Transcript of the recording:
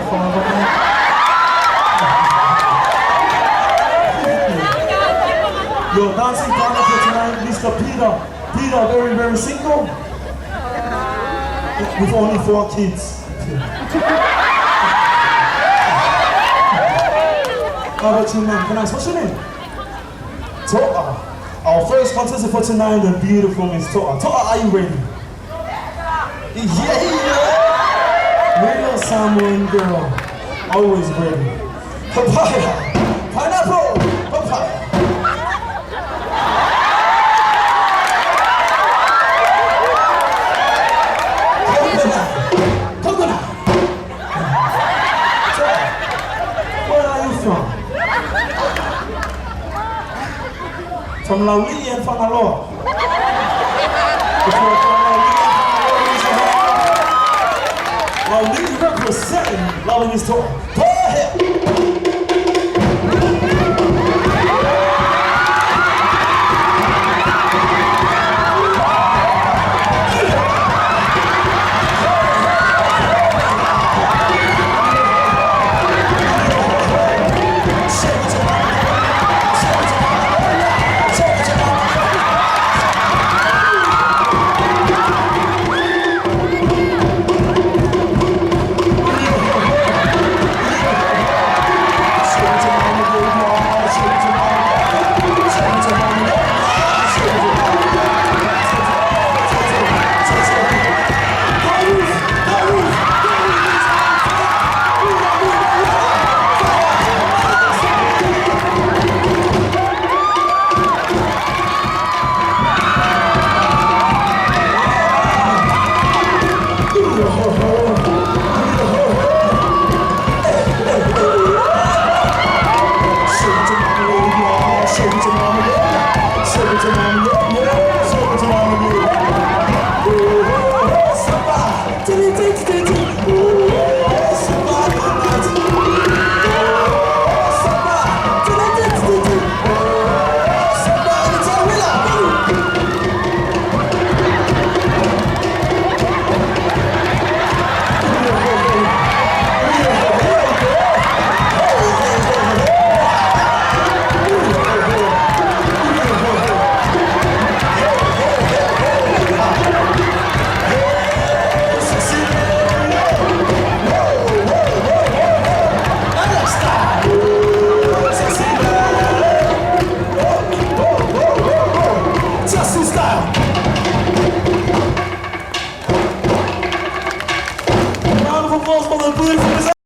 father. Your dancing partner for tonight, Mr. Peter. Peter, very, very single. With only 4 kids. How about you, man? Can I ask, what's your name? Toa. Our first contestant for tonight, the beautiful Miss Toa. Toa, are you ready? Yeah! Real Samoan girl. Always ready. Papaya. Pineapple. Papaya. Coconut. Toa, where are you from? From Lauli and Whangaroa. If you're from Lauli representing Lauli is Toa. Go ahead! Round of applause for the beautiful